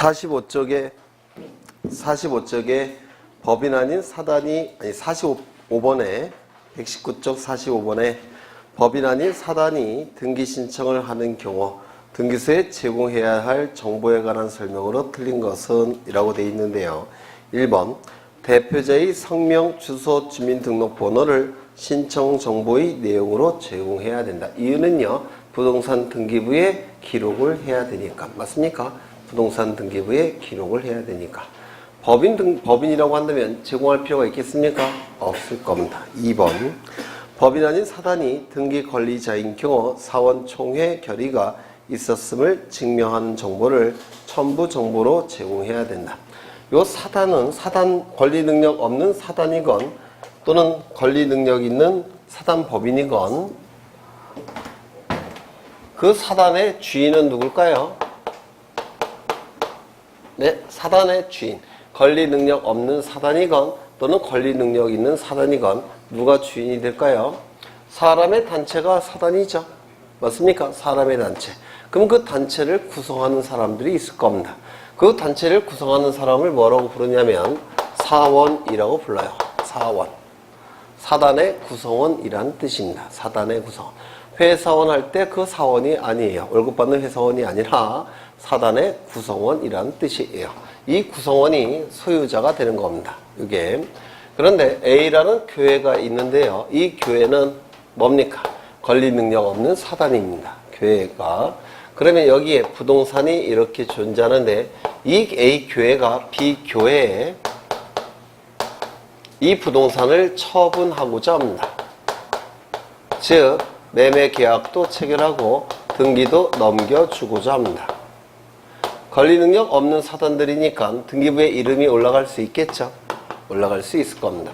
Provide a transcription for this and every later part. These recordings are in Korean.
45쪽에 법인 아닌 사단이, 45번에 119쪽 45번에 법인 아닌 사단이 등기 신청을 하는 경우 등기소에 제공해야 할 정보에 관한 설명으로 틀린 것은 이라고 되어 있는데요. 1번 대표자의 성명, 주소, 주민등록번호를 신청 정보의 내용으로 제공해야 된다. 이유는요, 부동산 등기부에 기록을 해야 되니까. 맞습니까? 부동산 등기부에 기록을 해야 되니까. 법인이라고 한다면 제공할 필요가 있겠습니까? 없을 겁니다. 2번 법인 아닌 사단이 등기 권리자인 경우 사원 총회 결의가 있었음을 증명하는 정보를 첨부 정보로 제공해야 된다. 요 사단은 권리 능력 없는 사단이건 또는 권리 능력 있는 사단 법인이건 그 사단의 주인은 누굴까요? 네, 사단의 주인. 권리 능력 없는 사단이건 또는 권리 능력 있는 사단이건 누가 주인이 될까요? 사람의 단체가 사단이죠. 맞습니까? 사람의 단체. 그럼 그 단체를 구성하는 사람들이 있을 겁니다. 그 단체를 구성하는 사람을 뭐라고 부르냐면 사원이라고 불러요. 사원. 사단의 구성원이라는 뜻입니다. 사단의 구성원. 회사원 할 때 그 사원이 아니에요. 월급 받는 회사원이 아니라 사단의 구성원이라는 뜻이에요. 이 구성원이 소유자가 되는 겁니다. 이게. 그런데 A라는 교회가 있는데요. 이 교회는 뭡니까? 권리 능력 없는 사단입니다. 교회가. 그러면 여기에 부동산이 이렇게 존재하는데 이 A 교회가 B 교회에 이 부동산을 처분하고자 합니다. 즉 매매 계약도 체결하고 등기도 넘겨주고자 합니다. 권리 능력 없는 사단들이니까 등기부에 이름이 올라갈 수 있겠죠? 올라갈 수 있을 겁니다.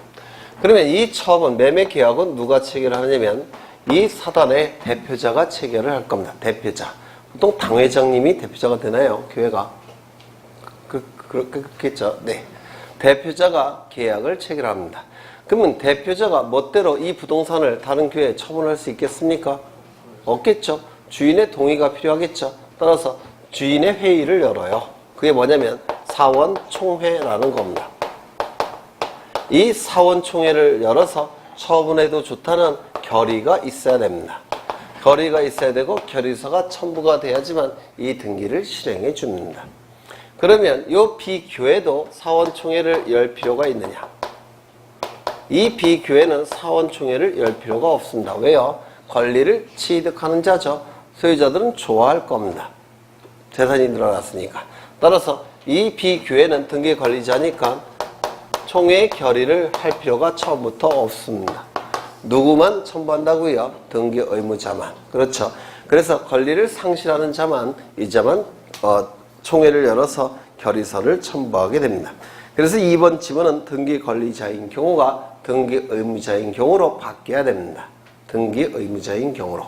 그러면 이 처분, 매매 계약은 누가 체결하냐면 이 사단의 대표자가 체결을 할 겁니다. 대표자. 보통 당회장님이 대표자가 되나요? 교회가? 그렇겠죠? 네. 대표자가 계약을 체결합니다. 그러면 대표자가 멋대로 이 부동산을 다른 교회에 처분할 수 있겠습니까? 없겠죠? 주인의 동의가 필요하겠죠? 따라서 주인의 회의를 열어요. 그게 뭐냐면 사원총회라는 겁니다. 이 사원총회를 열어서 처분해도 좋다는 결의가 있어야 됩니다. 결의가 있어야 되고 결의서가 첨부가 돼야지만 이 등기를 실행해 줍니다. 그러면 이 B교회도 사원총회를 열 필요가 있느냐? 이 B교회는 사원총회를 열 필요가 없습니다. 왜요? 권리를 취득하는 자죠. 소유자들은 좋아할 겁니다. 재산이 늘어났으니까. 따라서 이 B교회는 등기 관리자니까 총회의 결의를 할 필요가 처음부터 없습니다. 누구만 첨부한다고요? 등기 의무자만. 그렇죠. 그래서 권리를 상실하는 자만, 이 자만 총회를 열어서 결의서를 첨부하게 됩니다. 그래서 2번 지문은 등기 권리자인 경우가 등기 의무자인 경우로 바뀌어야 됩니다. 등기 의무자인 경우로.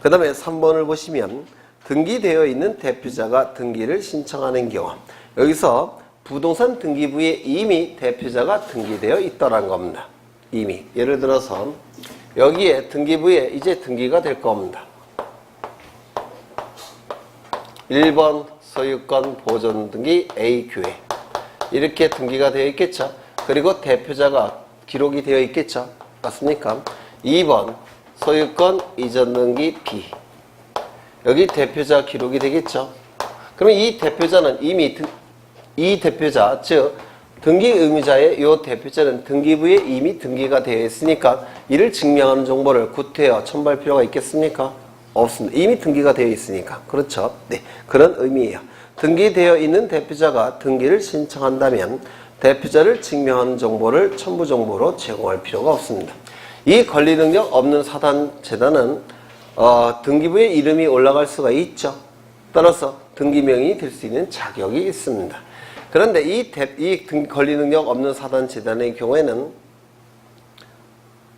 그 다음에 3번을 보시면 등기되어 있는 대표자가 등기를 신청하는 경우, 여기서 부동산 등기부에 이미 대표자가 등기되어 있다는 겁니다. 이미. 예를 들어서 여기에 등기부에 이제 등기가 될 겁니다. 1번 소유권 보존 등기 A교회. 이렇게 등기가 되어 있겠죠. 그리고 대표자가 기록이 되어 있겠죠. 맞습니까? 2번 소유권 이전 등기 B. 여기 대표자 기록이 되겠죠. 그러면 이 대표자는 이미 이 대표자, 즉 등기 의무자의 이 대표자는 등기부에 이미 등기가 되어 있으니까 이를 증명하는 정보를 구태여 첨부할 필요가 있겠습니까? 없습니다. 이미 등기가 되어 있으니까. 그렇죠. 네, 그런 의미예요. 등기되어 있는 대표자가 등기를 신청한다면 대표자를 증명하는 정보를 첨부 정보로 제공할 필요가 없습니다. 이 권리 능력 없는 사단 재단은 등기부에 이름이 올라갈 수가 있죠. 따라서 등기명이 될 수 있는 자격이 있습니다. 그런데 이 권리 능력 없는 사단 재단의 경우에는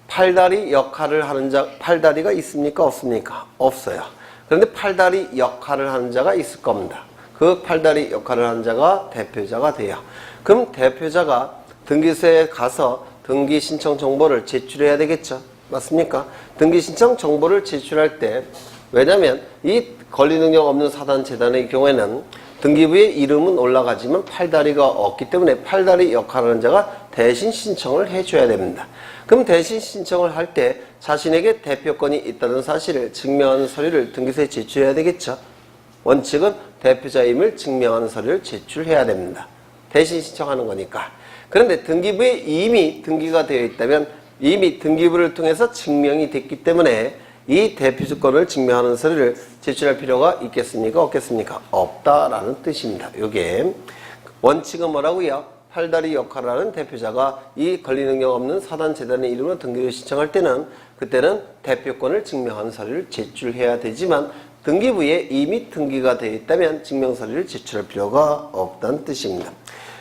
팔다리 역할을 하는 자, 팔다리가 있습니까? 없습니까? 없어요. 그런데 팔다리 역할을 하는 자가 있을 겁니다. 그 팔다리 역할을 하는 자가 대표자가 돼요. 그럼 대표자가 등기소에 가서 등기 신청 정보를 제출해야 되겠죠. 맞습니까? 등기 신청 정보를 제출할 때, 왜냐면 이 권리 능력 없는 사단 재단의 경우에는 등기부에 이름은 올라가지만 팔다리가 없기 때문에 팔다리 역할하는 자가 대신 신청을 해줘야 됩니다. 그럼 대신 신청을 할 때 자신에게 대표권이 있다는 사실을 증명하는 서류를 등기소에 제출해야 되겠죠. 원칙은 대표자임을 증명하는 서류를 제출해야 됩니다. 대신 신청하는 거니까. 그런데 등기부에 이미 등기가 되어 있다면 이미 등기부를 통해서 증명이 됐기 때문에 이 대표주권을 증명하는 서류를 제출할 필요가 있겠습니까? 없겠습니까? 없다라는 뜻입니다. 요게 원칙은 뭐라고요? 팔다리 역할을 하는 대표자가 이 권리 능력 없는 사단재단의 이름으로 등기를 신청할 때는 그때는 대표권을 증명하는 서류를 제출해야 되지만 등기부에 이미 등기가 되어 있다면 증명서류를 제출할 필요가 없다는 뜻입니다.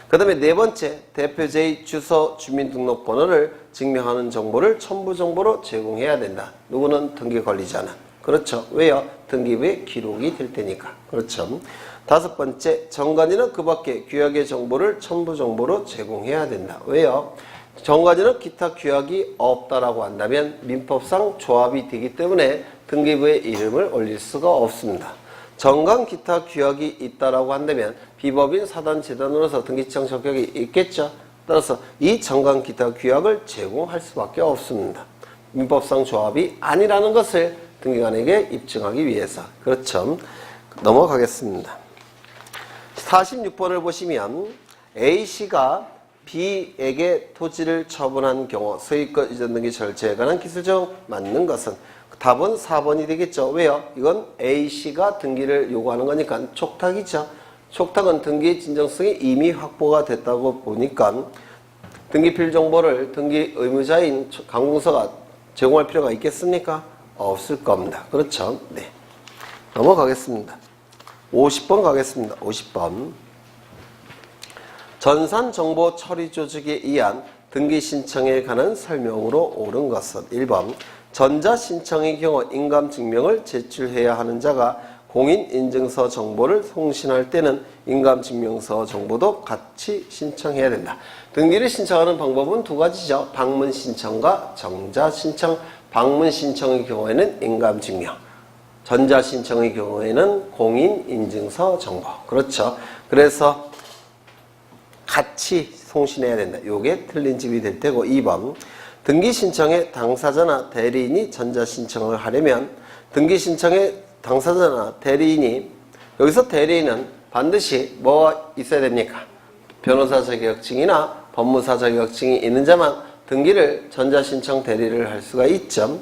그 다음에 네 번째, 대표자의 주소, 주민등록번호를 증명하는 정보를 첨부정보로 제공해야 된다. 누구는 등기관리자는. 그렇죠. 왜요? 등기부에 기록이 될 테니까. 그렇죠. 다섯 번째, 정관이는 그 밖에 규약의 정보를 첨부정보로 제공해야 된다. 왜요? 정관이는 기타 규약이 없다라고 한다면 민법상 조합이 되기 때문에 등기부에 이름을 올릴 수가 없습니다. 정관 기타 규약이 있다라고 한다면 비법인 사단재단으로서 등기청 적격이 있겠죠. 따라서 이 정관 기타 규약을 제공할 수밖에 없습니다. 민법상 조합이 아니라는 것을 등기관에게 입증하기 위해서. 그렇죠. 넘어가겠습니다. 46번을 보시면 A씨가 B에게 토지를 처분한 경우 소유권 이전 등기 절차에 관한 기술적 맞는 것은 답은 4번이 되겠죠. 왜요? 이건 A씨가 등기를 요구하는 거니까 촉탁이죠. 촉탁은 등기 진정성이 이미 확보가 됐다고 보니까 등기필 정보를 등기 의무자인 강공서가 제공할 필요가 있겠습니까? 없을 겁니다. 그렇죠? 네. 넘어가겠습니다. 50번 가겠습니다. 50번. 전산정보 처리 조직에 의한 등기 신청에 관한 설명으로 옳은 것은 1번 전자신청의 경우 인감증명을 제출해야 하는 자가 공인인증서 정보를 송신할 때는 인감증명서 정보도 같이 신청해야 된다. 등기를 신청하는 방법은 두 가지죠. 방문신청과 정자신청. 방문신청의 경우에는 인감증명, 전자신청의 경우에는 공인인증서 정보. 그렇죠. 그래서 같이 송신해야 된다. 요게 틀린 집이 될 테고 2번 등기신청에 당사자나 대리인이 전자신청을 하려면 등기신청에 당사자나 대리인이 여기서 대리인은 반드시 뭐가 있어야 됩니까? 변호사 자격증이나 법무사 자격증이 있는 자만 등기를 전자신청 대리를 할 수가 있죠.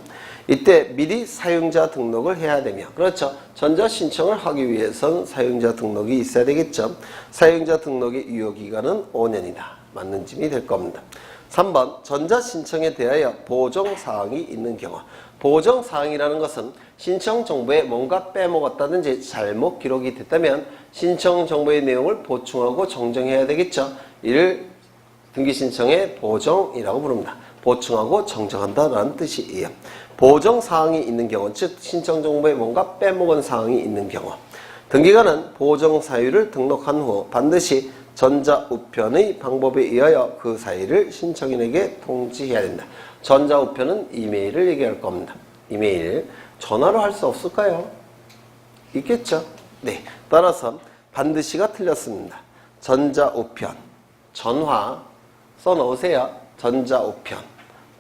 이때 미리 사용자 등록을 해야 되며 그렇죠. 전자신청을 하기 위해선 사용자 등록이 있어야 되겠죠. 사용자 등록의 유효기간은 5년이다. 맞는 짐이 될 겁니다. 3번 전자신청에 대하여 보정사항이 있는 경우 보정사항이라는 것은 신청 정보에 뭔가 빼먹었다든지 잘못 기록이 됐다면 신청 정보의 내용을 보충하고 정정해야 되겠죠. 이를 등기신청의 보정이라고 부릅니다. 보충하고 정정한다라는 뜻이에요. 보정사항이 있는 경우, 즉 신청 정보에 뭔가 빼먹은 사항이 있는 경우 등기관은 보정사유를 등록한 후 반드시 전자우편의 방법에 의하여 그 사유를 신청인에게 통지해야 된다. 전자우편은 이메일을 얘기할 겁니다. 이메일. 전화로 할 수 없을까요? 있겠죠? 네. 따라서 반드시가 틀렸습니다. 전자우편. 전화. 써놓으세요. 전자우편.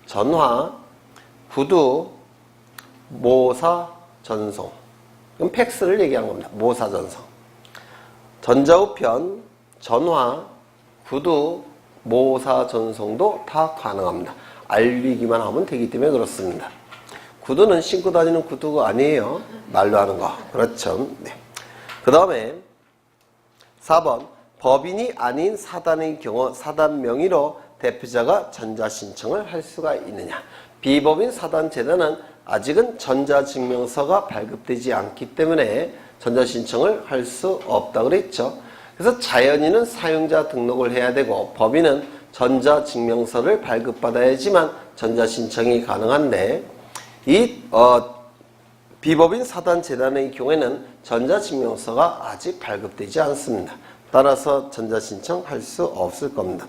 전화. 구두. 모사 전송. 그럼 팩스를 얘기한 겁니다. 모사 전송. 전자우편. 전화, 구두, 모사 전송도 다 가능합니다. 알리기만 하면 되기 때문에 그렇습니다. 구두는 신고 다니는 구두가 아니에요. 말로 하는 거. 그렇죠. 네. 그 다음에 4번 법인이 아닌 사단의 경우 사단 명의로 대표자가 전자신청을 할 수가 있느냐. 비법인 사단재단은 아직은 전자증명서가 발급되지 않기 때문에 전자신청을 할 수 없다 그랬죠. 그래서 자연인은 사용자 등록을 해야 되고 법인은 전자증명서를 발급받아야지만 전자신청이 가능한데 이 비법인 사단재단의 경우에는 전자증명서가 아직 발급되지 않습니다. 따라서 전자신청할 수 없을 겁니다.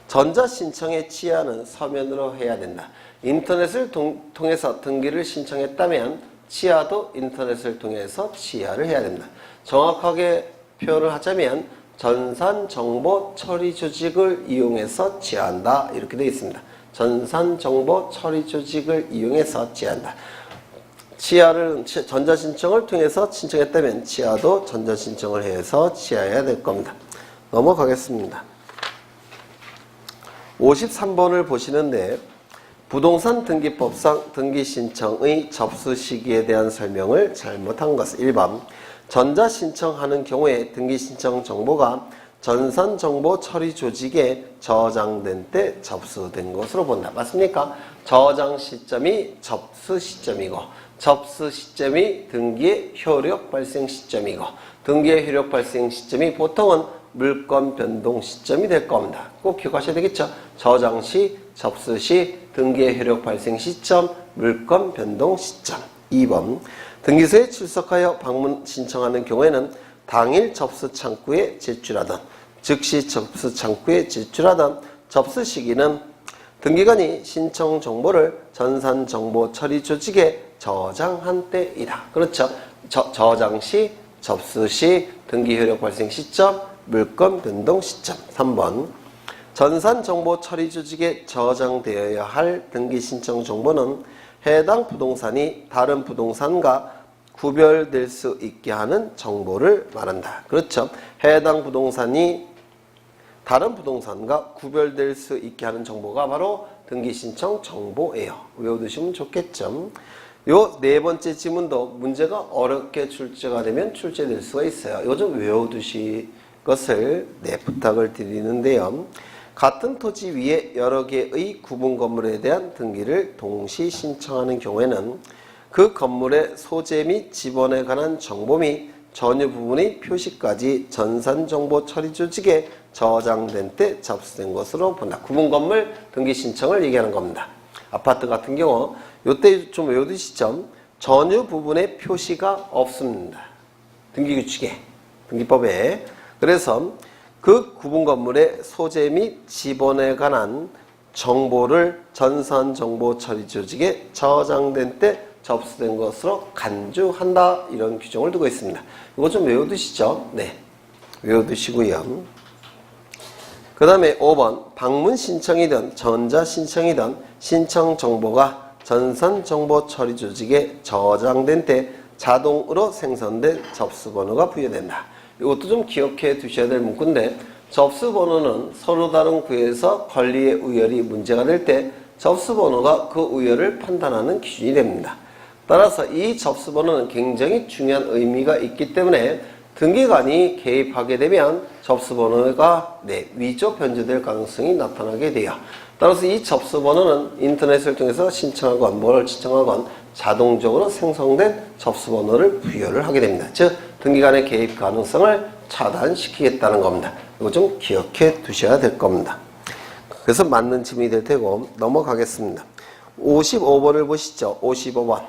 전자신청의 치하는 서면으로 해야 된다. 인터넷을 통해서 등기를 신청했다면 치하도 인터넷을 통해서 치하를 해야 된다. 정확하게 표현을 하자면 전산정보처리조직을 이용해서 지하한다 이렇게 되어 있습니다. 전산정보처리조직을 이용해서 지하한다. 지하를 전자신청을 통해서 신청했다면 지하도 전자신청을 해서 지하해야 될 겁니다. 넘어가겠습니다. 53번을 보시는데 부동산 등기법상 등기신청의 접수 시기에 대한 설명을 잘못한 것은 1번 전자신청하는 경우에 등기신청 정보가 전산정보처리조직에 저장된 때 접수된 것으로 본다. 맞습니까? 저장 시점이 접수 시점이고 접수 시점이 등기의 효력 발생 시점이고 등기의 효력 발생 시점이 보통은 물권 변동 시점이 될 겁니다. 꼭 기억하셔야 되겠죠? 저장 시, 접수 시, 등기의 효력 발생 시점, 물권 변동 시점. 2번 등기소에 출석하여 방문 신청하는 경우에는 당일 접수 창구에 제출하던 즉시 접수 창구에 제출하던 접수 시기는 등기관이 신청 정보를 전산정보처리조직에 저장한 때이다. 그렇죠? 저장 시, 접수 시, 등기 효력 발생 시점, 물권 변동 시점. 3번 전산정보처리조직에 저장되어야 할 등기신청 정보는 해당 부동산이 다른 부동산과 구별될 수 있게 하는 정보를 말한다. 그렇죠? 해당 부동산이 다른 부동산과 구별될 수 있게 하는 정보가 바로 등기신청 정보예요. 외워두시면 좋겠죠? 요 네 번째 지문도 문제가 어렵게 출제가 되면 출제될 수가 있어요. 이거 좀 외워두실 것을 부탁을 드리는데요. 같은 토지 위에 여러 개의 구분 건물에 대한 등기를 동시 신청하는 경우에는 그 건물의 소재 및 지번에 관한 정보 및 전유 부분의 표시까지 전산정보처리조직에 저장된 때 접수된 것으로 본다. 구분 건물 등기 신청을 얘기하는 겁니다. 아파트 같은 경우 이때 좀 외워두시죠. 전유 부분의 표시가 없습니다. 등기규칙에, 등기법에. 그래서 그 구분 건물의 소재 및 지번에 관한 정보를 전산정보처리조직에 저장된 때 접수된 것으로 간주한다. 이런 규정을 두고 있습니다. 이거 좀 외워두시죠. 네, 외워두시고요. 그 다음에 5번 방문 신청이든 전자 신청이든 신청 정보가 전산정보처리조직에 저장된 때 자동으로 생성된 접수번호가 부여된다. 이것도 좀 기억해 두셔야 될 문구인데 접수번호는 서로 다른 구에서 권리의 우열이 문제가 될 때 접수번호가 그 우열을 판단하는 기준이 됩니다. 따라서 이 접수번호는 굉장히 중요한 의미가 있기 때문에 등기관이 개입하게 되면 접수번호가 위조 변조될 가능성이 나타나게 돼요. 따라서 이 접수번호는 인터넷을 통해서 신청하건 뭘 신청하건 자동적으로 생성된 접수번호를 부여를 하게 됩니다. 즉 등기관의 개입 가능성을 차단시키겠다는 겁니다. 이거 좀 기억해 두셔야 될 겁니다. 그래서 맞는 질문이 될 테고 넘어가겠습니다. 55번을 보시죠. 55번.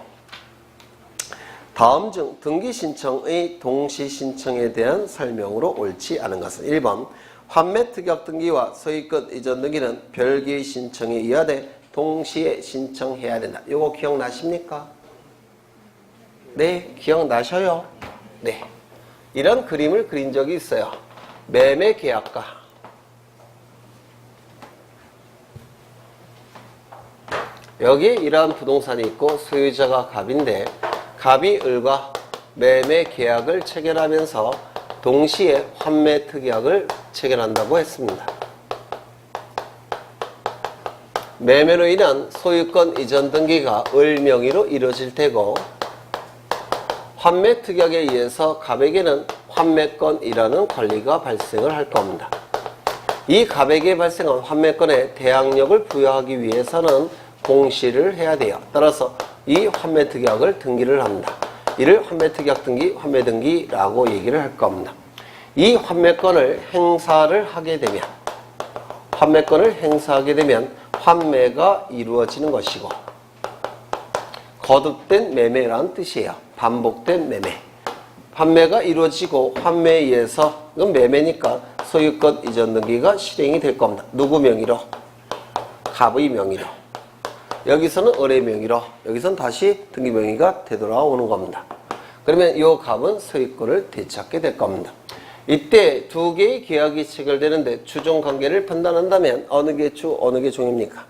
다음 중 등기신청의 동시신청에 대한 설명으로 옳지 않은 것은 1번 환매특약등기와 소유권 이전 등기는 별개의 신청에 의하되 동시에 신청해야 된다. 이거 기억나십니까? 네, 기억나셔요? 네. 이런 그림을 그린 적이 있어요. 매매계약과 여기에 이러한 부동산이 있고 소유자가 갑인데 갑이 을과 매매계약을 체결하면서 동시에 환매특약을 체결한다고 했습니다. 매매로 인한 소유권 이전 등기가 을 명의로 이루어질 테고 환매특약에 의해서 갑에게는 환매권이라는 권리가 발생을 할 겁니다. 이 갑에게 발생한 환매권에 대항력을 부여하기 위해서는 공시를 해야 돼요. 따라서 이 환매특약을 등기를 합니다. 이를 환매특약 등기, 환매등기라고 얘기를 할 겁니다. 이 환매권을 행사를 하게 되면 환매가 이루어지는 것이고 거듭된 매매라는 뜻이에요. 반복된 매매. 환매가 이루어지고 환매에 의해서 이건 매매니까 소유권 이전 등기가 실행이 될 겁니다. 누구 명의로? 갑의 명의로. 여기서는 을의 명의로, 여기서는 다시 등기 명의가 되돌아오는 겁니다. 그러면 이 갑은 소유권을 되찾게 될 겁니다. 이때 두 개의 계약이 체결되는데 주종 관계를 판단한다면 어느 게 주, 어느 게 종입니까?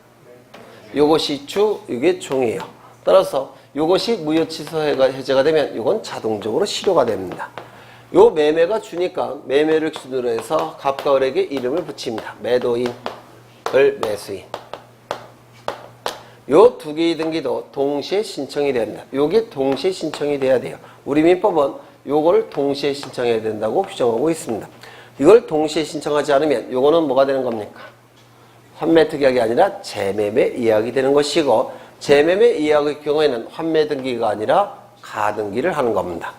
요것이 주, 이게 종이에요. 따라서 요것이 무효 취소 해제가 되면 이건 자동적으로 실효가 됩니다. 요 매매가 주니까 매매를 기준으로 해서 갑과 을에게 이름을 붙입니다. 매도인, 을 매수인. 요 두 개의 등기도 동시에 신청이 됩니다. 요게 동시에 신청이 돼야 돼요. 우리 민법은 요거를 동시에 신청해야 된다고 규정하고 있습니다. 이걸 동시에 신청하지 않으면 요거는 뭐가 되는 겁니까? 환매특약이 아니라 재매매 이약이 되는 것이고, 재매매 이약의 경우에는 환매등기가 아니라 가등기를 하는 겁니다.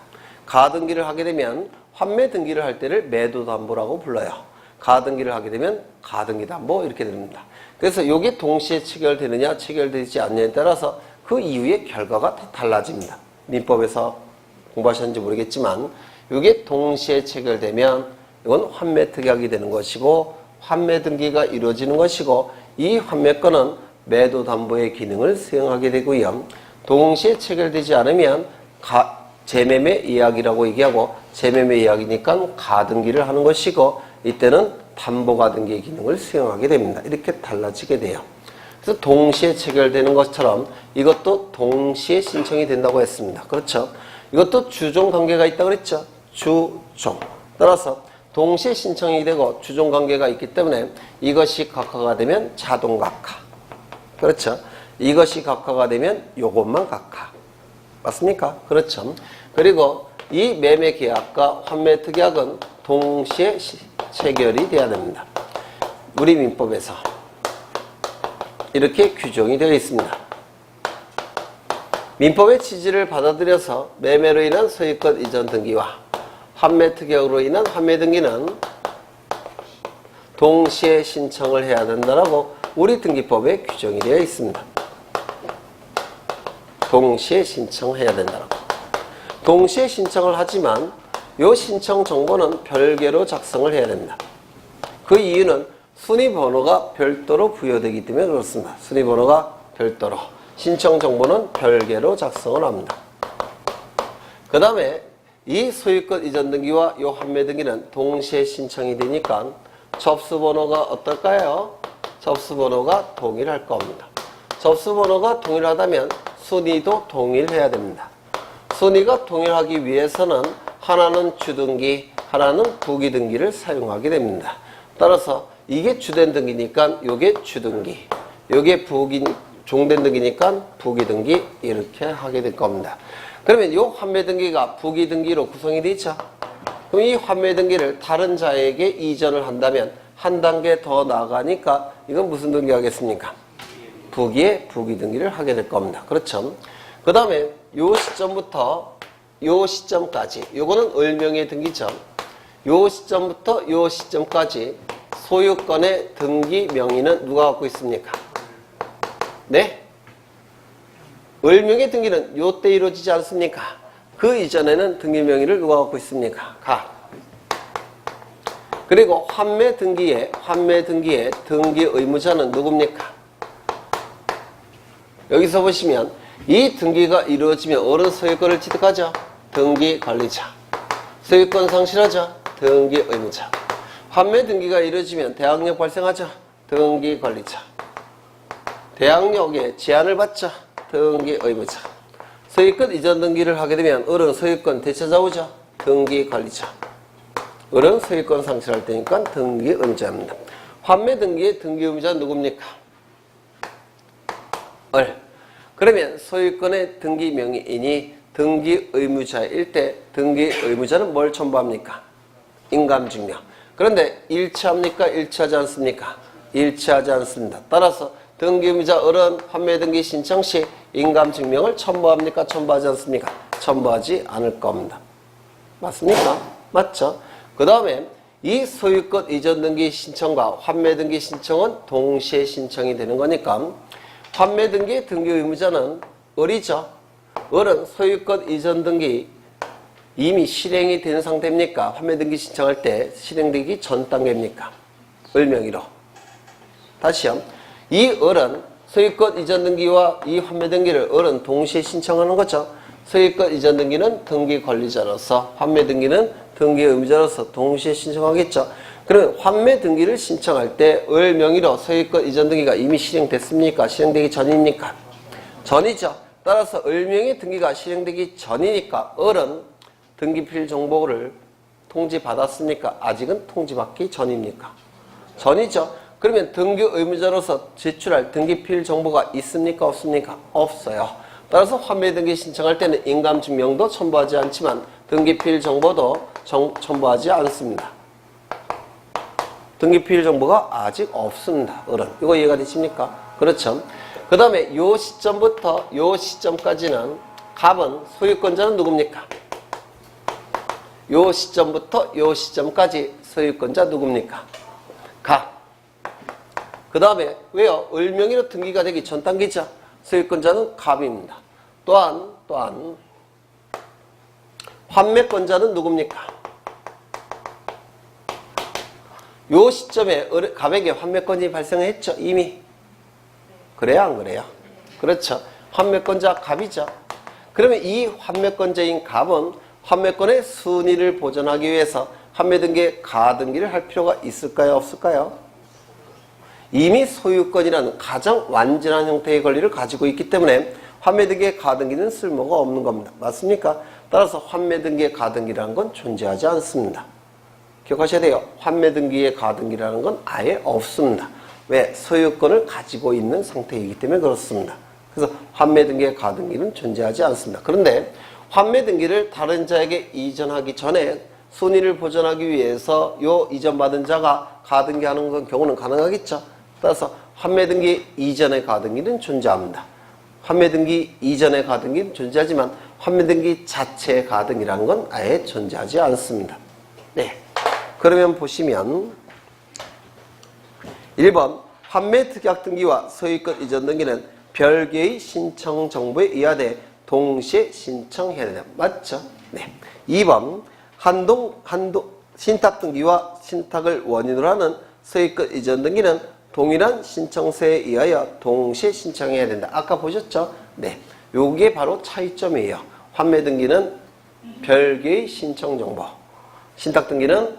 가등기를 하게 되면 환매등기를 할 때를 매도담보라고 불러요. 가등기를 하게 되면 가등기담보 이렇게 됩니다. 그래서 이게 동시에 체결되느냐 체결되지 않느냐에 따라서 그 이후의 결과가 다 달라집니다. 민법에서 공부하셨는지 모르겠지만 이게 동시에 체결되면 이건 환매특약이 되는 것이고 환매등기가 이루어지는 것이고 이 환매권은 매도담보의 기능을 수행하게 되고요. 동시에 체결되지 않으면 재매매 이약이라고 얘기하고 재매매 이약이니까 가등기를 하는 것이고 이때는 담보가등기의 기능을 수행하게 됩니다. 이렇게 달라지게 돼요. 그래서 동시에 체결되는 것처럼 이것도 동시에 신청이 된다고 했습니다. 그렇죠? 이것도 주종 관계가 있다고 그랬죠? 주종. 따라서 동시에 신청이 되고 주종 관계가 있기 때문에 이것이 각하가 되면 자동 각하. 그렇죠? 이것이 각하가 되면 요것만 각하. 맞습니까? 그렇죠? 그리고 이 매매 계약과 환매 특약은 동시에 체결이 돼야 됩니다. 우리 민법에서 이렇게 규정이 되어 있습니다. 민법의 취지를 받아들여서 매매로 인한 소유권 이전 등기와 환매 특약으로 인한 환매 등기는 동시에 신청을 해야 된다라고 우리 등기법에 규정이 되어 있습니다. 동시에 신청해야 된다라고. 동시에 신청을 하지만 이 신청 정보는 별개로 작성을 해야 됩니다. 그 이유는 순위 번호가 별도로 부여되기 때문에 그렇습니다. 순위 번호가 별도로. 신청 정보는 별개로 작성을 합니다. 그 다음에 이 소유권 이전 등기와 이 환매 등기는 동시에 신청이 되니까 접수 번호가 어떨까요? 접수 번호가 동일할 겁니다. 접수 번호가 동일하다면 순위도 동일해야 됩니다. 순위가 동일하기 위해서는 하나는 주등기, 하나는 부기등기를 사용하게 됩니다. 따라서 이게 주된 등기니까 이게 주등기, 이게 종된 등기니까 부기등기 이렇게 하게 될 겁니다. 그러면 이 환매등기가 부기등기로 구성이 되죠. 그럼 이 환매등기를 다른 자에게 이전을 한다면 한 단계 더 나아가니까 이건 무슨 등기 하겠습니까? 부기에 부기등기를 하게 될 겁니다. 그렇죠? 그 다음에 요 시점부터 요 시점까지, 요거는 을명의 등기죠. 요 시점부터 요 시점까지 소유권의 등기 명의는 누가 갖고 있습니까? 네? 을명의 등기는 요때 이루어지지 않습니까? 그 이전에는 등기 명의를 누가 갖고 있습니까? 가. 그리고 환매 등기의 등기 의무자는 누굽니까? 여기서 보시면 이 등기가 이루어지면 어느 소유권을 취득하죠? 등기 관리자. 소유권 상실하죠? 등기 의무자. 환매 등기가 이루어지면 대항력 발생하죠? 등기 관리자. 대항력에 제한을 받죠? 등기 의무자. 소유권 이전 등기를 하게 되면 을은 소유권 되찾아 오죠? 등기 관리자. 을은 소유권 상실할 때니까 등기 의무자입니다. 환매 등기의 등기 의무자는 누굽니까? 을. 그러면 소유권의 등기 명의인이 등기 의무자일 때 등기 의무자는 뭘 첨부합니까? 인감증명. 그런데 일치합니까? 일치하지 않습니까? 일치하지 않습니다. 따라서 등기 의무자 을은 환매 등기 신청 시 인감증명을 첨부합니까? 첨부하지 않습니까? 첨부하지 않을 겁니다. 맞습니까? 맞죠? 그 다음에 이 소유권 이전 등기 신청과 환매 등기 신청은 동시에 신청이 되는 거니까 환매 등기 등기 의무자는 을이죠. 을은 소유권 이전 등기 이미 실행이 된 상태입니까? 환매 등기 신청할 때 실행되기 전 단계입니까? 을 명의로. 다시요. 이 을은 소유권 이전 등기와 이 환매 등기를 을은 동시에 신청하는 거죠. 소유권 이전 등기는 등기 관리자로서 환매 등기는 등기 의무자로서 동시에 신청하겠죠. 그러면 환매 등기를 신청할 때 을 명의로 소유권 이전 등기가 이미 실행됐습니까? 실행되기 전입니까? 전이죠. 따라서 을 명의 등기가 실행되기 전이니까 을은 등기필 정보를 통지받았습니까? 아직은 통지받기 전입니까? 전이죠. 그러면 등기 의무자로서 제출할 등기필 정보가 있습니까? 없습니까? 없어요. 따라서 환매 등기 신청할 때는 인감증명도 첨부하지 않지만 등기필 정보도 첨부하지 않습니다. 등기필 정보가 아직 없습니다. 을은. 이거 이해가 되십니까? 그렇죠. 그 다음에 요 시점부터 요 시점까지는 갑은 소유권자는 누굽니까? 요 시점부터 요 시점까지 소유권자 누굽니까? 갑. 그 다음에 왜요? 을 명의로 등기가 되기 전 단계죠. 소유권자는 갑입니다. 또한 환매권자는 누굽니까? 요 시점에 갑에게 환매권이 발생했죠. 이미. 그래요? 안 그래요? 그렇죠. 환매권자 갑이죠. 그러면 이 환매권자인 갑은 환매권의 순위를 보존하기 위해서 환매등기에 가등기를 할 필요가 있을까요? 없을까요? 이미 소유권이라는 가장 완전한 형태의 권리를 가지고 있기 때문에 환매등기의 가등기는 쓸모가 없는 겁니다. 맞습니까? 따라서 환매등기의 가등기라는 건 존재하지 않습니다. 기억하셔야 돼요. 환매등기의 가등기라는 건 아예 없습니다. 왜? 소유권을 가지고 있는 상태이기 때문에 그렇습니다. 그래서 환매등기의 가등기는 존재하지 않습니다. 그런데 환매등기를 다른 자에게 이전하기 전에 순위를 보존하기 위해서 요 이전받은 자가 가등기하는 경우는 가능하겠죠. 따라서 환매등기 이전의 가등기는 존재합니다. 환매등기 이전의 가등기는 존재하지만 환매등기 자체의 가등기라는 건 아예 존재하지 않습니다. 네. 그러면 보시면 1번 환매특약등기와 소유권 이전 등기는 별개의 신청 정보에 의하되 동시에 신청해야 된다. 맞죠? 네. 2번 신탁등기와 신탁을 원인으로 하는 소유권 이전 등기는 동일한 신청서에 의하여 동시에 신청해야 된다. 아까 보셨죠? 네. 요게 바로 차이점이에요. 환매등기는 별개의 신청정보, 신탁등기는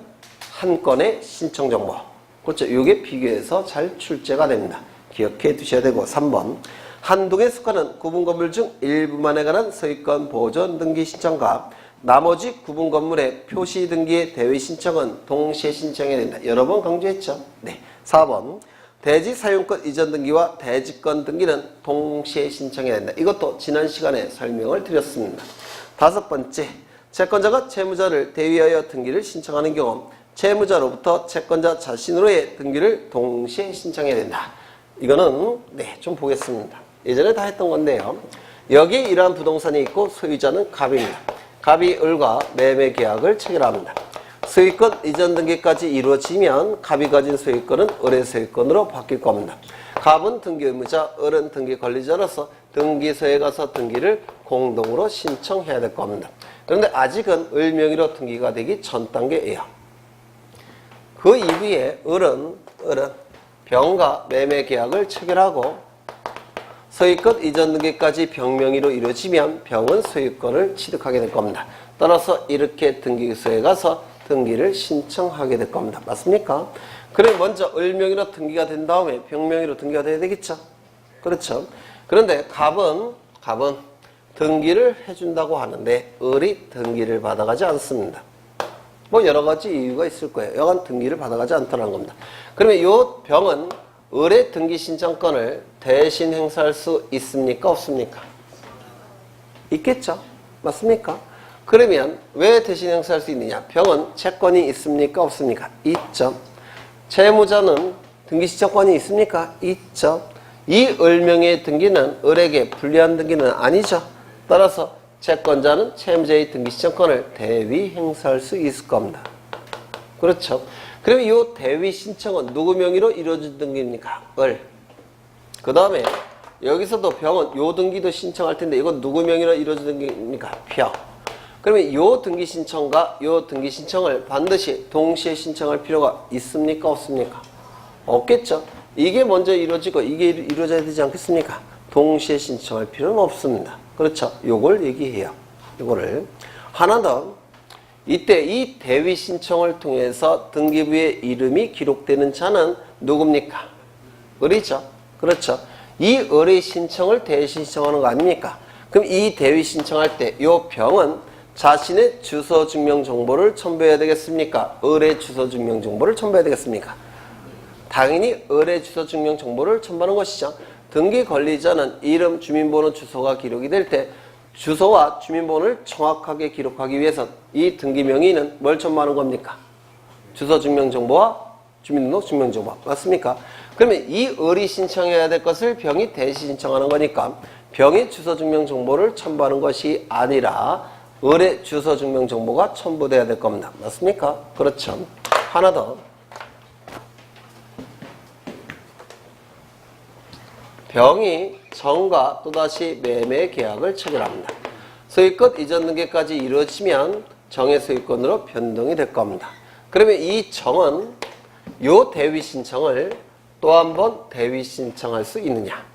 한 건의 신청정보. 그렇죠? 요게 비교해서 잘 출제가 됩니다. 기억해 두셔야 되고 3번 한동에 속하는 구분건물 중 일부만에 관한 소유권 보존 등기 신청과 나머지 구분 건물의 표시 등기의 대위 신청은 동시에 신청해야 된다. 여러 번 강조했죠? 네. 4번 대지 사용권 이전 등기와 대지권 등기는 동시에 신청해야 된다. 이것도 지난 시간에 설명을 드렸습니다. 5번째, 채권자가 채무자를 대위하여 등기를 신청하는 경우 채무자로부터 채권자 자신으로의 등기를 동시에 신청해야 된다. 이거는 좀 보겠습니다. 예전에 다 했던 건데요. 여기 이러한 부동산이 있고 소유자는 갑입니다. 갑이 을과 매매 계약을 체결합니다. 소유권 이전 등기까지 이루어지면 갑이 가진 소유권은 을의 소유권으로 바뀔 겁니다. 갑은 등기 의무자, 을은 등기 관리자로서 등기소에 가서 등기를 공동으로 신청해야 될 겁니다. 그런데 아직은 을 명의로 등기가 되기 전 단계예요. 그 이후에 을은 병과 매매 계약을 체결하고 소유권 이전 등기까지 병 명의로 이루어지면 병은 소유권을 취득하게 될 겁니다. 따라서 이렇게 등기소에 가서 등기를 신청하게 될 겁니다. 맞습니까? 그럼 먼저 을 명의로 등기가 된 다음에 병 명의로 등기가 돼야 되겠죠? 그렇죠? 그런데 갑은 등기를 해준다고 하는데 을이 등기를 받아가지 않습니다. 뭐 여러 가지 이유가 있을 거예요. 여간 등기를 받아가지 않다는 겁니다. 그러면 이 병은 을의 등기 신청권을 대신 행사할 수 있습니까? 없습니까? 있겠죠? 맞습니까? 그러면 왜 대신 행사할 수 있느냐? 병은 채권이 있습니까? 없습니까? 있죠. 채무자는 등기 신청권이 있습니까? 있죠. 이 을명의 등기는 을에게 불리한 등기는 아니죠. 따라서 채권자는 채무자의 등기 신청권을 대위 행사할 수 있을 겁니다. 그렇죠. 그럼 이 대위 신청은 누구 명의로 이루어진 등기입니까? 을. 그 다음에 여기서도 병은 요 등기도 신청할 텐데 이건 누구 명의로 이루어진 등기입니까? 병. 그러면 요 등기 신청과 요 등기 신청을 반드시 동시에 신청할 필요가 있습니까? 없습니까? 없겠죠. 이게 먼저 이루어지고 이게 이루어져야 되지 않겠습니까? 동시에 신청할 필요는 없습니다. 그렇죠. 요걸 얘기해요. 요거를. 하나 더. 이때 이 대위 신청을 통해서 등기부에 이름이 기록되는 자는 누굽니까? 을이죠. 그렇죠. 이 을의 신청을 대신 신청하는 거 아닙니까? 그럼 이 대위 신청할 때 이 병은 자신의 주소 증명 정보를 첨부해야 되겠습니까? 을의 주소 증명 정보를 첨부해야 되겠습니까? 당연히 을의 주소 증명 정보를 첨부하는 것이죠. 등기 권리자는 이름, 주민번호, 주소가 기록이 될 때 주소와 주민번호를 정확하게 기록하기 위해서 이 등기 명의는 뭘 첨부하는 겁니까? 주소 증명 정보와 주민등록 증명 정보. 맞습니까? 그러면 이 을이 신청해야 될 것을 병이 대신 신청하는 거니까 병의 주소 증명 정보를 첨부하는 것이 아니라 을의 주소 증명 정보가 첨부돼야 될 겁니다. 맞습니까? 그렇죠. 하나 더. 병이 정과 또다시 매매 계약을 체결합니다. 소유권 이전 등기까지 이루어지면 정의 소유권으로 변동이 될 겁니다. 그러면 이 정은 요 대위 신청을 또 한 번 대위 신청할 수 있느냐?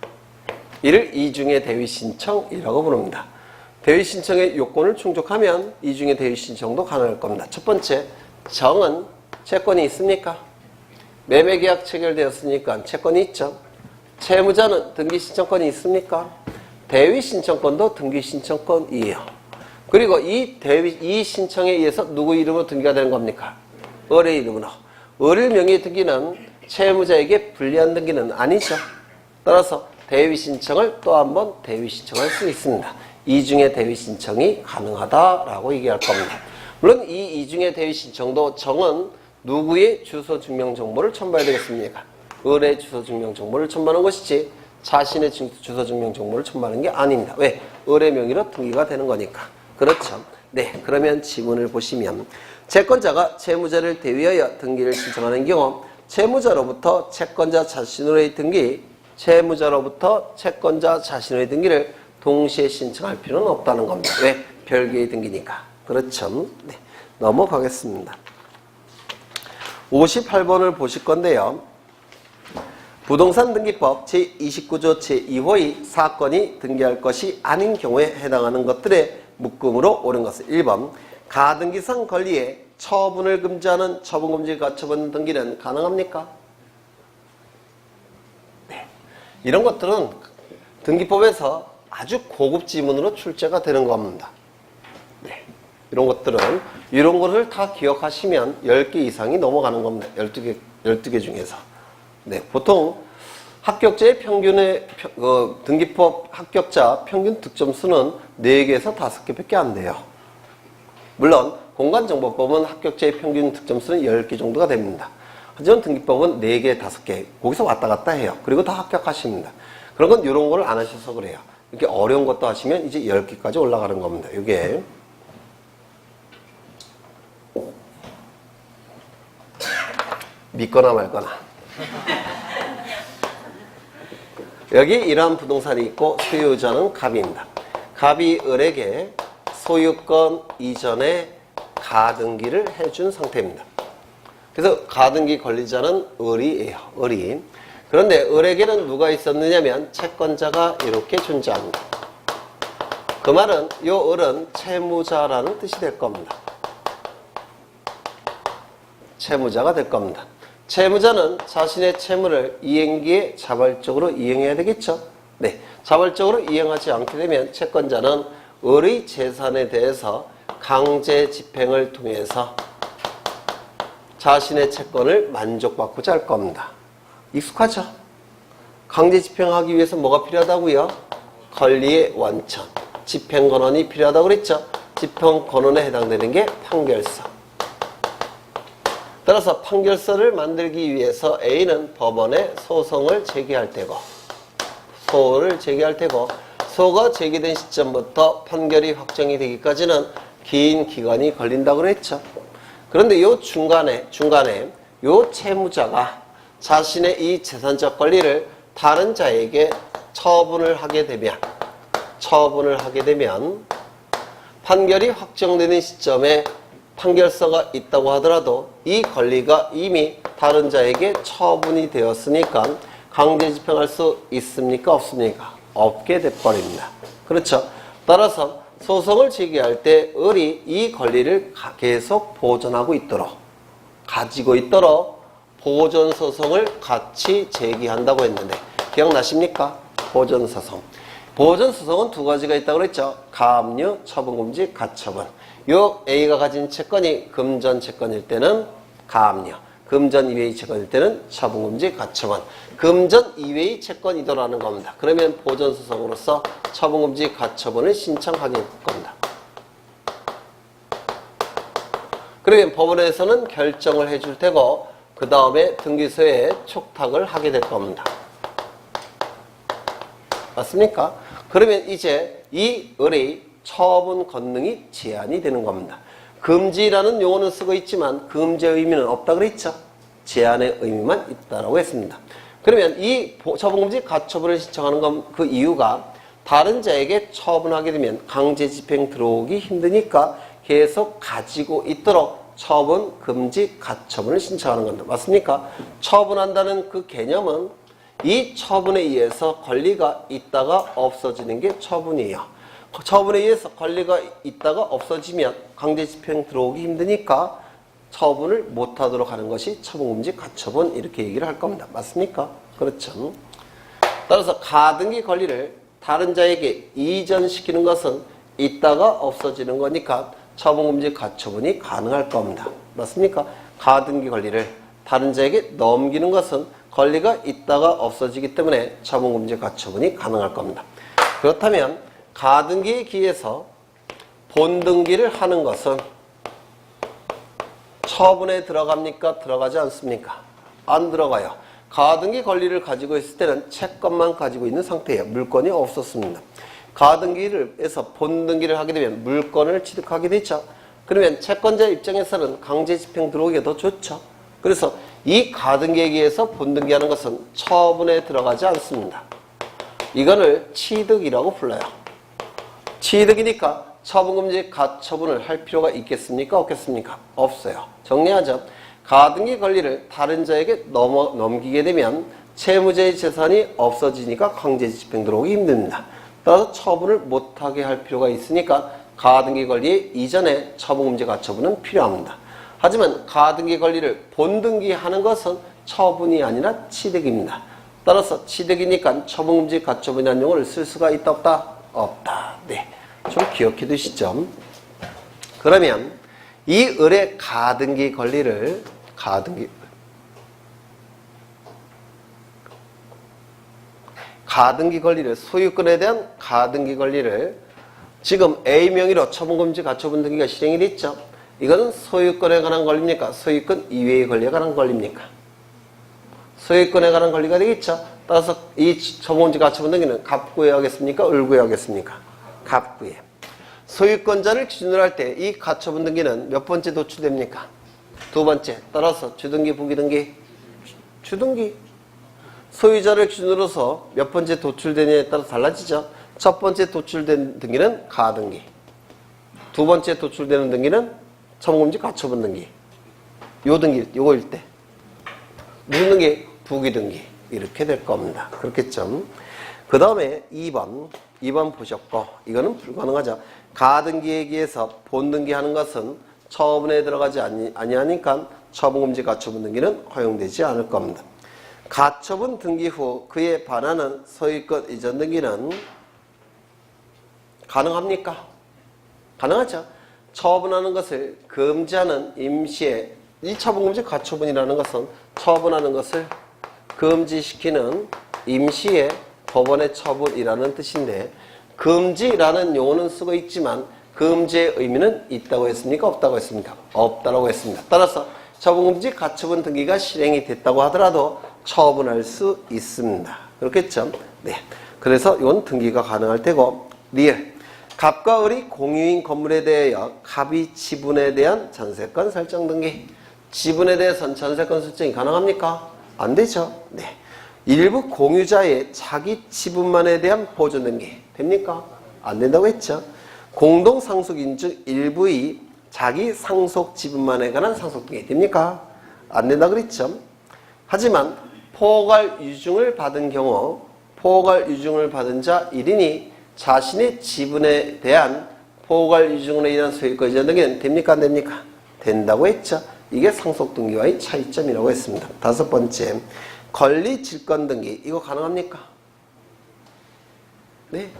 이를 이중의 대위 신청이라고 부릅니다. 대위 신청의 요건을 충족하면 이중의 대위 신청도 가능할 겁니다. 첫 번째, 정은 채권이 있습니까? 매매 계약 체결되었으니까 채권이 있죠. 채무자는 등기 신청권이 있습니까? 대위 신청권도 등기 신청권이에요. 그리고 이 신청에 의해서 누구 이름으로 등기가 되는 겁니까? 을의 이름으로. 을 명의 등기는 채무자에게 불리한 등기는 아니죠. 따라서 대위 신청을 또 한 번 대위 신청할 수 있습니다. 이중의 대위 신청이 가능하다라고 얘기할 겁니다. 물론 이 이중의 대위 신청도 정은 누구의 주소 증명 정보를 첨부해야 되겠습니까? 을의 주소 증명 정보를 첨부하는 것이지 자신의 주소 증명 정보를 첨부하는 게 아닙니다. 왜? 을의 명의로 등기가 되는 거니까. 그렇죠. 네, 그러면 지문을 보시면 채권자가 채무자를 대위하여 등기를 신청하는 경우 채무자로부터 채권자 자신으로의 등기, 채무자로부터 채권자 자신의 등기를 동시에 신청할 필요는 없다는 겁니다. 왜? 별개의 등기니까. 그렇죠. 네, 넘어가겠습니다. 58번을 보실 건데요. 부동산 등기법 제29조 제2호의 사건이 등기할 것이 아닌 경우에 해당하는 것들의 묶음으로 옳은 것은 1번 가등기상 권리에 처분을 금지하는 처분금지 가처분 등기는 가능합니까? 네. 이런 것들은 등기법에서 아주 고급 지문으로 출제가 되는 겁니다. 네. 이런 것을 다 기억하시면 10개 이상이 넘어가는 겁니다. 12개 중에서. 네, 보통 합격자의 평균의 등기법 합격자 평균 득점 수는 4개에서 5개밖에 안 돼요. 물론 공간정보법은 합격자의 평균 득점 수는 10개 정도가 됩니다. 하지만 등기법은 4개, 5개 거기서 왔다 갔다 해요. 그리고 다 합격하십니다. 그런 건 이런 거를 안 하셔서 그래요. 이렇게 어려운 것도 하시면 이제 10개까지 올라가는 겁니다. 이게 믿거나 말거나. 여기 이러한 부동산이 있고 소유자는 갑입니다. 갑이 을에게 소유권 이전에 가등기를 해준 상태입니다. 그래서 가등기 권리자는 을이에요. 을이. 그런데 을에게는 누가 있었느냐면 채권자가 이렇게 존재합니다. 그 말은 이 을은 채무자라는 뜻이 될 겁니다. 채무자가 될 겁니다. 채무자는 자신의 채무를 이행기에 자발적으로 이행해야 되겠죠. 네, 자발적으로 이행하지 않게 되면 채권자는 을의 재산에 대해서 강제 집행을 통해서 자신의 채권을 만족받고자 할 겁니다. 익숙하죠? 강제 집행하기 위해서 뭐가 필요하다고요? 권리의 완천, 집행권한이 필요하다고 그랬죠? 집행권한에 해당되는 게 판결서. 따라서 판결서를 만들기 위해서 A는 법원에 소송을 제기할 테고 소가 제기된 시점부터 판결이 확정이 되기까지는 긴 기간이 걸린다고 그랬죠. 그런데 요 중간에 요 채무자가 자신의 이 재산적 권리를 다른 자에게 처분을 하게 되면 판결이 확정되는 시점에 판결서가 있다고 하더라도 이 권리가 이미 다른 자에게 처분이 되었으니까 강제 집행할 수 있습니까? 없습니까? 없게 돼버립니다. 그렇죠. 따라서 소송을 제기할 때 을이 이 권리를 계속 보존하고 있도록, 가지고 있도록 보존소송을 같이 제기한다고 했는데 기억나십니까? 보존소송. 보존소송은 두 가지가 있다고 그랬죠. 가압류, 처분금지, 가처분. 요 A가 가진 채권이 금전 채권일 때는 가압류, 금전 이외의 채권일 때는 처분금지, 가처분. 금전 이외의 채권이더라는 겁니다. 그러면 보존소송으로서 처분금지, 가처분을 신청하게 될 겁니다. 그러면 법원에서는 결정을 해줄 테고 그 다음에 등기소에 촉탁을 하게 될 겁니다. 맞습니까? 그러면 이제 이 을의 처분 권능이 제한이 되는 겁니다. 금지라는 용어는 쓰고 있지만 금지의 의미는 없다 그랬죠? 제한의 의미만 있다라고 했습니다. 그러면 이 처분금지 가처분을 신청하는 건 그 이유가 다른 자에게 처분하게 되면 강제 집행 들어오기 힘드니까 계속 가지고 있도록 처분, 금지, 가처분을 신청하는 겁니다. 맞습니까? 처분한다는 그 개념은 이 처분에 의해서 권리가 있다가 없어지는 게 처분이에요. 처분에 의해서 권리가 있다가 없어지면 강제 집행 들어오기 힘드니까 처분을 못하도록 하는 것이 처분금지, 가처분 이렇게 얘기를 할 겁니다. 맞습니까? 그렇죠. 따라서 가등기 권리를 다른 자에게 이전시키는 것은 있다가 없어지는 거니까 처분금지, 가처분이 가능할 겁니다. 맞습니까? 가등기 권리를 다른 자에게 넘기는 것은 권리가 있다가 없어지기 때문에 처분금지, 가처분이 가능할 겁니다. 그렇다면 가등기에 기해서 본등기를 하는 것은 처분에 들어갑니까? 들어가지 않습니까? 안 들어가요. 가등기 권리를 가지고 있을 때는 채권만 가지고 있는 상태예요. 물건이 없었습니다. 가등기를 해서 본등기를 하게 되면 물건을 취득하게 되죠. 그러면 채권자 입장에서는 강제 집행 들어오기가 더 좋죠. 그래서 이 가등기에 의해서 본등기하는 것은 처분에 들어가지 않습니다. 이거를 취득이라고 불러요. 취득이니까 처분금지, 가처분을 할 필요가 있겠습니까? 없겠습니까? 없어요. 정리하죠. 가등기 권리를 다른 자에게 넘기게 되면 채무자의 재산이 없어지니까 강제 집행 들어오기 힘듭니다. 따라서 처분을 못하게 할 필요가 있으니까 가등기 권리 이전에 처분금지, 가처분은 필요합니다. 하지만 가등기 권리를 본등기하는 것은 처분이 아니라 취득입니다. 따라서 취득이니까 처분금지, 가처분이라는 용어를 쓸 수가 있다 없다? 없다. 네, 좀 기억해 두시죠. 그러면 이 을의 가등기 권리를 가등기 권리를 소유권에 대한 가등기 권리를 지금 A 명의로 처분금지, 가처분 등기가 실행이 됐죠. 이거는 소유권에 관한 권리입니까? 소유권 이외의 권리에 관한 권리입니까? 소유권에 관한 권리가 되겠죠. 따라서 이 처분금지, 가처분 등기는 갑구에 하겠습니까? 을구에 하겠습니까? 갑구에. 소유권자를 기준으로 할 때 이 가처분 등기는 몇 번째 도출됩니까? 두 번째. 따라서 주등기, 부기등기, 주등기. 소유자를 기준으로서 몇 번째 도출되느냐에 따라 달라지죠. 첫 번째 도출된 등기는 가등기. 두 번째 도출되는 등기는 처분금지, 가처분 등기. 요 등기, 요거일 때. 무슨 등기? 부기등기. 이렇게 될 겁니다. 그렇겠죠. 그 다음에 2번 보셨고, 이거는 불가능하죠. 가등기에 의해서 본등기하는 것은 처분에 들어가지 아니하니까 처분금지, 가처분 등기는 허용되지 않을 겁니다. 가처분 등기 후 그에 반하는 소유권 이전 등기는 가능합니까? 가능하죠. 처분하는 것을 금지하는 임시에, 이 처분금지, 가처분이라는 것은 처분하는 것을 금지시키는 임시의 법원의 처분이라는 뜻인데, 금지라는 용어는 쓰고 있지만 금지의 의미는 있다고 했습니까? 없다고 했습니까? 없다고 했습니다. 따라서 처분금지, 가처분 등기가 실행이 됐다고 하더라도 처분할 수 있습니다. 그렇겠죠? 네. 그래서 이건 등기가 가능할 테고, 리을. 갑과 을이 공유인 건물에 대하여 갑이 지분에 대한 전세권 설정 등기. 지분에 대해서는 전세권 설정이 가능합니까? 안 되죠? 네. 일부 공유자의 자기 지분만에 대한 보존 등기. 됩니까? 안 된다고 했죠? 공동 상속인 중 일부의 자기 상속 지분만에 관한 상속 등기. 됩니까? 안 된다고 그랬죠? 하지만 포괄 유증을 받은 경우 포괄 유증을 받은 자 1인이 자신의 지분에 대한 포괄 유증으로 인한 소유권 이전 등기는 됩니까 안 됩니까? 된다고 했죠. 이게 상속 등기와의 차이점이라고 했습니다. 다섯 번째, 권리 질권 등기. 이거 가능합니까? 네.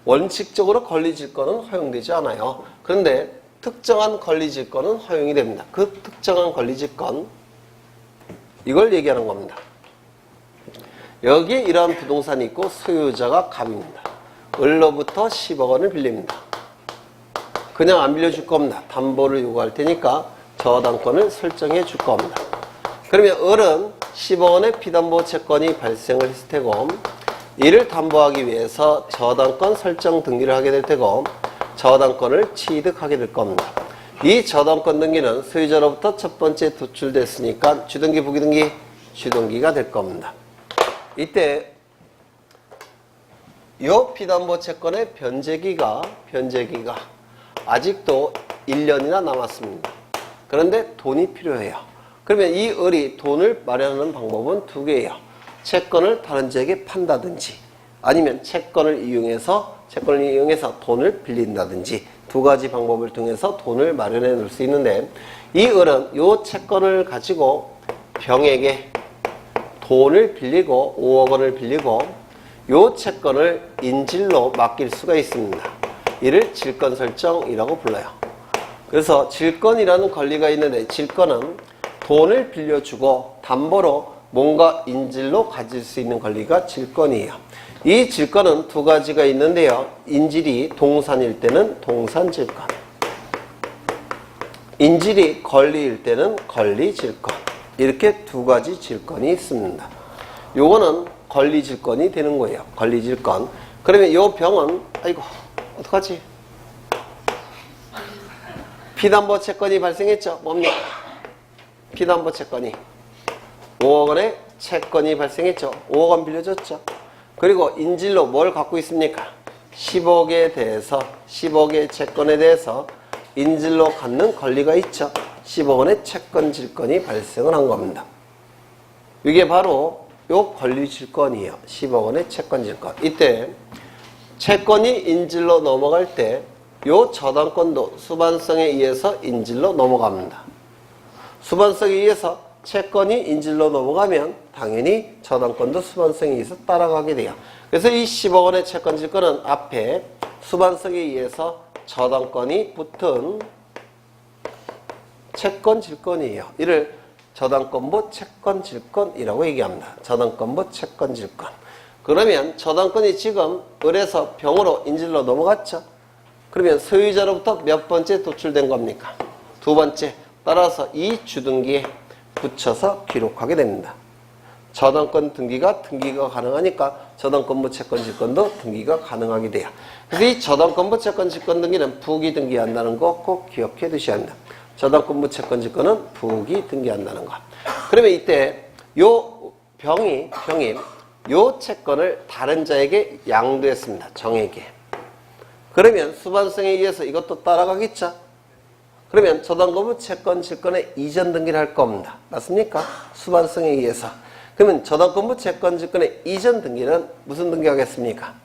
원칙적으로 권리 질권은 허용되지 않아요. 그런데 특정한 권리 질권은 허용이 됩니다. 그 특정한 권리 질권, 이걸 얘기하는 겁니다. 여기에 이러한 부동산이 있고 소유자가 갑입니다. 을로부터 10억 원을 빌립니다. 그냥 안 빌려줄 겁니다. 담보를 요구할 테니까 저당권을 설정해 줄 겁니다. 그러면 을은 10억 원의 피담보 채권이 발생을 했을 테고, 이를 담보하기 위해서 저당권 설정 등기를 하게 될 테고, 저당권을 취득하게 될 겁니다. 이 저당권 등기는 소유자로부터 첫 번째 도출됐으니까 주등기, 부기등기, 주등기가 될 겁니다. 이때 요 피담보 채권의 변제기가 아직도 1년이나 남았습니다. 그런데 돈이 필요해요. 그러면 이 을이 돈을 마련하는 방법은 두 개예요. 채권을 다른 자에게 판다든지, 아니면 채권을 이용해서 돈을 빌린다든지, 두 가지 방법을 통해서 돈을 마련해 놓을 수 있는데, 이 을은 요 채권을 가지고 병에게 돈을 빌리고 5억 원을 빌리고 요 채권을 인질로 맡길 수가 있습니다. 이를 질권설정이라고 불러요. 그래서 질권이라는 권리가 있는데, 질권은 돈을 빌려주고 담보로 뭔가 인질로 가질 수 있는 권리가 질권이에요. 이 질권은 두 가지가 있는데요. 인질이 동산일 때는 동산질권, 인질이 권리일 때는 권리질권, 이렇게 두 가지 질권이 있습니다. 요거는 권리질권이 되는 거예요. 권리질권. 그러면 요 병은, 아이고 어떡하지? 피담보 채권이 발생했죠. 뭡니까? 피담보 채권이 5억 원의 채권이 발생했죠. 5억 원 빌려줬죠. 그리고 인질로 뭘 갖고 있습니까? 10억에 대해서, 10억의 채권에 대해서 인질로 갖는 권리가 있죠. 10억 원의 채권 질권이 발생을 한 겁니다. 이게 바로 요 권리 질권이에요. 10억 원의 채권 질권. 이때 채권이 인질로 넘어갈 때 요 저당권도 수반성에 의해서 인질로 넘어갑니다. 수반성에 의해서 채권이 인질로 넘어가면 당연히 저당권도 수반성에 의해서 따라가게 돼요. 그래서 이 10억 원의 채권 질권은 앞에 수반성에 의해서 저당권이 붙은 채권 질권이에요. 이를 저당권부 채권 질권이라고 얘기합니다. 저당권부 채권 질권. 그러면 저당권이 지금 을에서 병으로 인질로 넘어갔죠. 그러면 소유자로부터 몇 번째 도출된 겁니까? 두 번째. 따라서 이 주등기에 붙여서 기록하게 됩니다. 저당권 등기가 가능하니까 저당권부 채권 질권도 등기가 가능하게 돼요. 그래서 이 저당권부 채권 질권 등기는 부기 등기한다는 거 꼭 기억해 두셔야 합니다. 저당권부 채권 질권은 부기 등기한다는 거. 그러면 이때 요 병이 요 채권을 다른 자에게 양도했습니다. 정에게. 그러면 수반성에 의해서 이것도 따라가겠죠. 그러면 저당권부 채권 질권의 이전 등기를 할 겁니다. 맞습니까? 수반성에 의해서. 그러면 저당권부 채권 질권의 이전 등기는 무슨 등기 하겠습니까?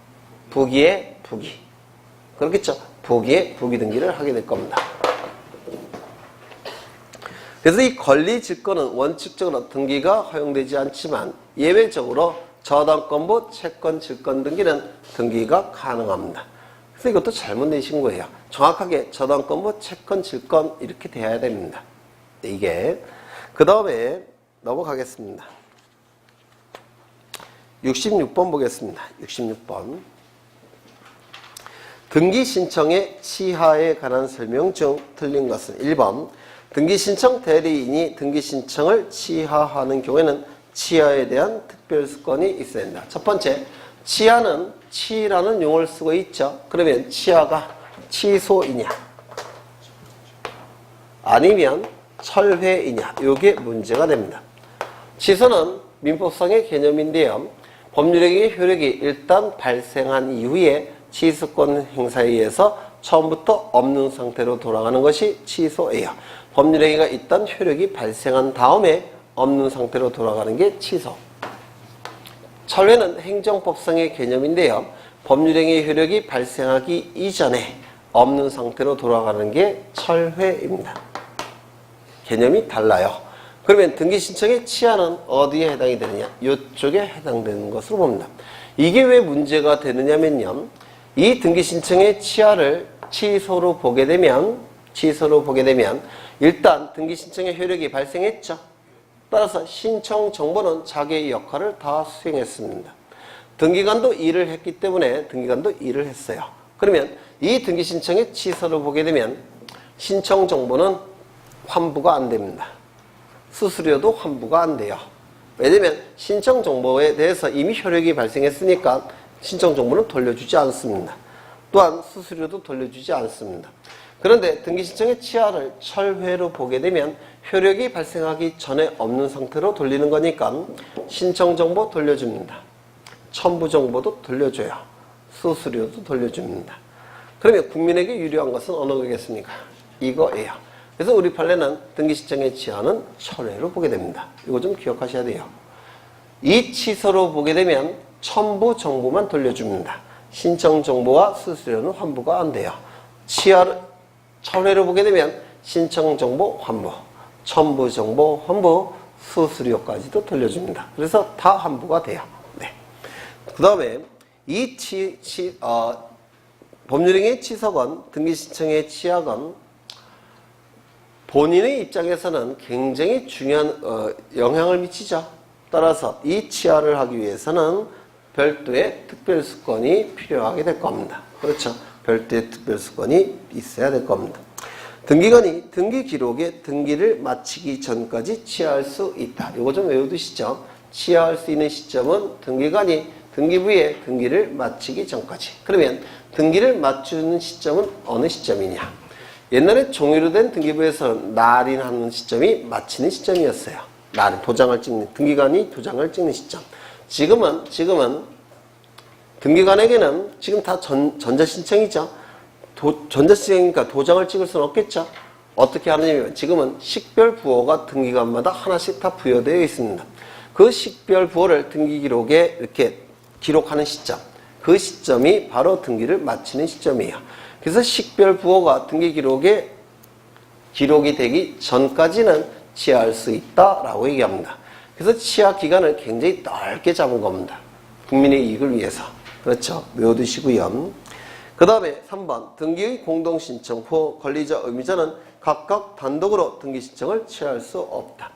부기의 부기. 그렇겠죠? 부기의 부기 등기를 하게 될 겁니다. 그래서 이 권리 질권은 원칙적으로 등기가 허용되지 않지만 예외적으로 저당권부 채권 질권 등기는 등기가 가능합니다. 그래서 이것도 잘못 내신 거예요. 정확하게 저당권부 채권 질권 이렇게 돼야 됩니다. 이게 그 다음에 넘어가겠습니다. 66번 보겠습니다. 66번. 등기 신청의 취하에 관한 설명 중 틀린 것은 1번. 등기 신청 대리인이 등기 신청을 취하하는 경우에는 취하에 대한 특별수권이 있어야 된다. 첫 번째, 취하는 취라는 용어를 쓰고 있죠. 그러면 취하가 취소이냐 아니면 철회이냐, 이게 문제가 됩니다. 취소는 민법상의 개념인데요. 법률행위 효력이 일단 발생한 이후에 취소권 행사에 의해서 처음부터 없는 상태로 돌아가는 것이 취소예요. 법률행위가 일단 효력이 발생한 다음에 없는 상태로 돌아가는 게 취소. 철회는 행정법상의 개념인데요. 법률행위 효력이 발생하기 이전에 없는 상태로 돌아가는 게 철회입니다. 개념이 달라요. 그러면 등기 신청의 취하는 어디에 해당이 되느냐? 이쪽에 해당되는 것으로 봅니다. 이게 왜 문제가 되느냐면요. 이 등기 신청의 취하를 취소로 보게 되면 일단 등기 신청의 효력이 발생했죠. 따라서 신청 정보는 자기의 역할을 다 수행했습니다. 등기관도 일을 했기 때문에 등기관도 일을 했어요. 그러면 이 등기 신청의 취소를 보게 되면 신청 정보는 환부가 안 됩니다. 수수료도 환부가 안 돼요. 왜냐면 신청 정보에 대해서 이미 효력이 발생했으니까 신청 정보는 돌려주지 않습니다. 또한 수수료도 돌려주지 않습니다. 그런데 등기 신청의 취하를 철회로 보게 되면 효력이 발생하기 전에 없는 상태로 돌리는 거니까 신청 정보 돌려줍니다. 첨부 정보도 돌려줘요. 수수료도 돌려줍니다. 그러면 국민에게 유리한 것은 어느 거겠습니까? 이거예요. 그래서 우리 판례는 등기 신청의 취하는 철회로 보게 됩니다. 이거 좀 기억하셔야 돼요. 이 취소로 보게 되면 첨부 정보만 돌려줍니다. 신청 정보와 수수료는 환부가 안 돼요. 철회로 보게 되면 신청 정보 환부, 첨부 정보 환부, 수수료까지도 돌려줍니다. 그래서 다 환부가 돼요. 네. 그 다음에 이 법률행위의 취소건, 등기 신청의 취하건 본인의 입장에서는 굉장히 중요한 영향을 미치죠. 따라서 이 취하를 하기 위해서는 별도의 특별수건이 필요하게 될 겁니다. 그렇죠. 별도의 특별수건이 있어야 될 겁니다. 등기관이 등기 기록에 등기를 마치기 전까지 취하할 수 있다. 이거 좀 외워두시죠. 취하할 수 있는 시점은 등기관이 등기부에 등기를 마치기 전까지. 그러면 등기를 맞추는 시점은 어느 시점이냐? 옛날에 종이로 된 등기부에서 날인하는 시점이 마치는 시점이었어요. 날인, 도장을 찍는, 등기관이 도장을 찍는 시점. 지금은 등기관에게는 지금 다 전자신청이죠. 전자신청이니까 도장을 찍을 수는 없겠죠. 어떻게 하느냐면 지금은 식별 부호가 등기관마다 하나씩 다 부여되어 있습니다. 그 식별 부호를 등기 기록에 이렇게 기록하는 시점, 그 시점이 바로 등기를 마치는 시점이에요. 그래서 식별 부호가 등기 기록에 기록이 되기 전까지는 취하할 수 있다라고 얘기합니다. 그래서 취하 기간을 굉장히 넓게 잡은 겁니다. 국민의 이익을 위해서. 그렇죠. 외워두시고요. 그 다음에 3번 등기의 공동신청 후 권리자 의무자는 각각 단독으로 등기 신청을 취할 수 없다.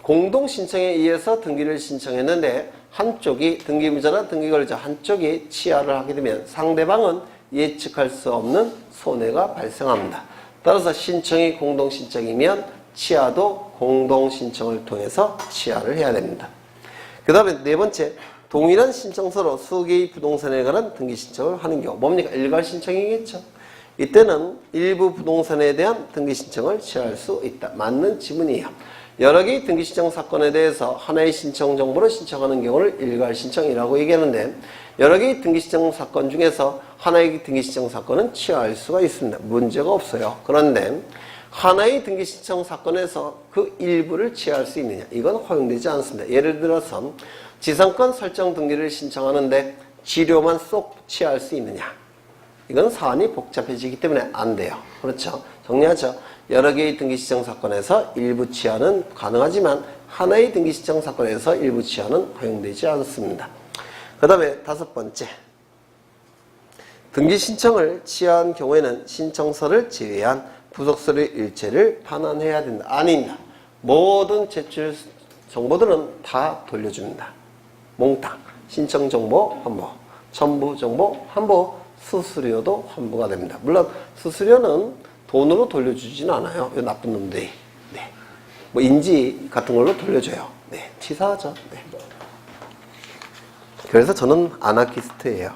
공동신청에 의해서 등기를 신청했는데 한쪽이 등기의무자나 등기권리자 한쪽이 취하를 하게 되면 상대방은 예측할 수 없는 손해가 발생합니다. 따라서 신청이 공동신청이면 취하도 공동신청을 통해서 취하를 해야 됩니다. 그 다음에 네 번째, 동일한 신청서로 수개의 부동산에 관한 등기 신청을 하는 경우 뭡니까? 일괄 신청이겠죠. 이때는 일부 부동산에 대한 등기 신청을 취할 수 있다. 맞는 지문이에요. 여러 개의 등기 신청 사건에 대해서 하나의 신청 정보를 신청하는 경우를 일괄 신청이라고 얘기하는데 여러 개의 등기 신청 사건 중에서 하나의 등기 신청 사건은 취하할 수가 있습니다. 문제가 없어요. 그런데 하나의 등기 신청 사건에서 그 일부를 취하할 수 있느냐? 이건 허용되지 않습니다. 예를 들어서 지상권 설정 등기를 신청하는데 지료만 쏙 취하할 수 있느냐? 이건 사안이 복잡해지기 때문에 안 돼요. 그렇죠? 정리하죠. 여러 개의 등기 신청 사건에서 일부 취하는 가능하지만 하나의 등기 신청 사건에서 일부 취하는 허용되지 않습니다. 그 다음에 다섯 번째, 등기 신청을 취하한 경우에는 신청서를 제외한 부속서류 일체를 반환해야 된다. 아닙니다. 모든 제출 정보들은 다 돌려줍니다. 몽땅 신청 정보 환부, 첨부 정보 환부, 수수료도 환부가 됩니다. 물론 수수료는 돈으로 돌려주지는 않아요. 이 나쁜 놈들이. 네. 뭐 인지 같은 걸로 돌려줘요. 네. 치사하죠. 네. 그래서 저는 아나키스트예요.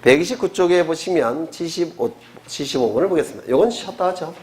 129쪽에 보시면 75번을 보겠습니다. 이건 쉬었다 하죠.